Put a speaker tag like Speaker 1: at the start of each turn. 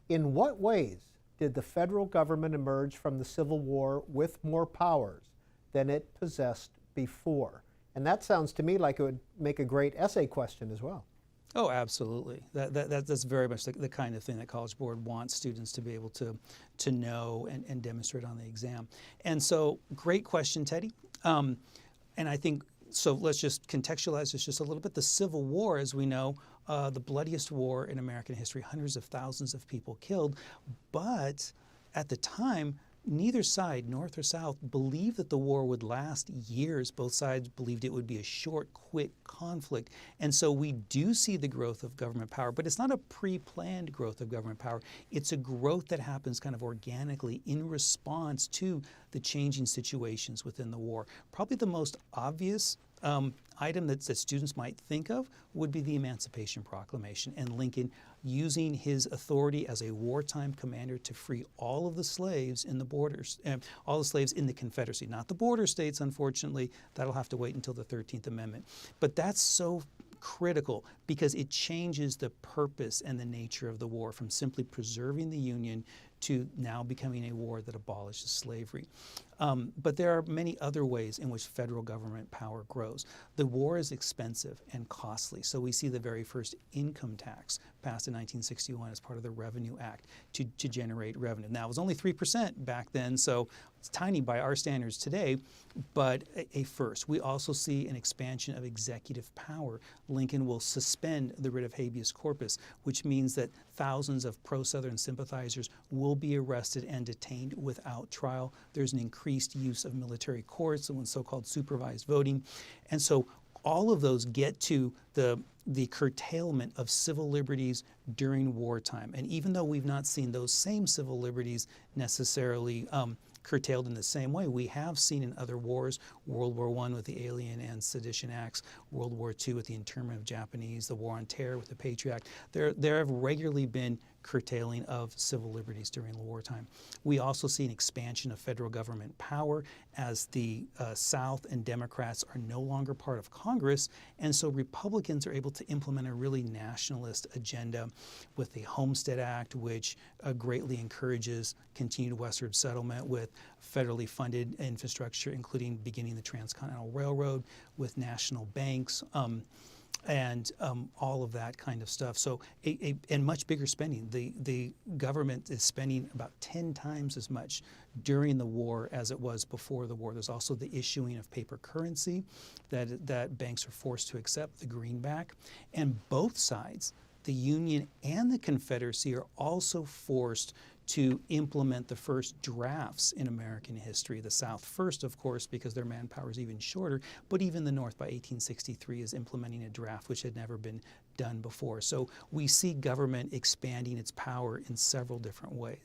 Speaker 1: In what ways did the federal government emerge from the Civil War with more powers than it possessed before? And that sounds to me like it would make a great essay question as well.
Speaker 2: Oh, absolutely. That's very much the kind of thing that College Board wants students to be able to know and demonstrate on the exam. And so, great question, Teddy. And I think, so let's just contextualize this just a little bit. The Civil War, as we know, the bloodiest war in American history, hundreds of thousands of people killed. But at the time, neither side, North or South, believed that the war would last years. Both sides believed it would be a short, quick conflict. And so we do see the growth of government power, but it's not a pre-planned growth of government power. It's a growth that happens kind of organically in response to the changing situations within the war. Probably the most obvious item that students might think of would be the Emancipation Proclamation and Lincoln using his authority as a wartime commander to free all of the slaves in the borders, all the slaves in the Confederacy, not the border states, unfortunately. That'll have to wait until the 13th Amendment. But that's so critical because it changes the purpose and the nature of the war from simply preserving the Union to now becoming a war that abolishes slavery. But there are many other ways in which federal government power grows. The war is expensive and costly, so we see the very first income tax passed in 1961 as part of the Revenue Act to generate revenue. Now, it was only 3% back then, so it's tiny by our standards today, but a first. We also see an expansion of executive power. Lincoln will suspend the writ of habeas corpus, which means that thousands of pro-Southern sympathizers will be arrested and detained without trial. There's an increased use of military courts and so-called supervised voting. And so all of those get to the curtailment of civil liberties during wartime. And even though we've not seen those same civil liberties necessarily curtailed in the same way, we have seen in other wars, World War I with the Alien and Sedition Acts, World War II with the internment of Japanese, the War on Terror with the Patriot Act. There have regularly been curtailing of civil liberties during the wartime. We also see an expansion of federal government power as the South and Democrats are no longer part of Congress, and so Republicans are able to implement a really nationalist agenda with the Homestead Act, which greatly encourages continued westward settlement with federally funded infrastructure, including beginning the Transcontinental Railroad, with national banks, and all of that kind of stuff. So, and much bigger spending. The government is spending about 10 times as much during the war as it was before the war. There's also the issuing of paper currency that banks are forced to accept, the greenback. And both sides, the Union and the Confederacy, are also forced to implement the first drafts in American history. The South first, of course, because their manpower is even shorter, but even the North by 1863 is implementing a draft which had never been done before. So we see government expanding its power in several different ways.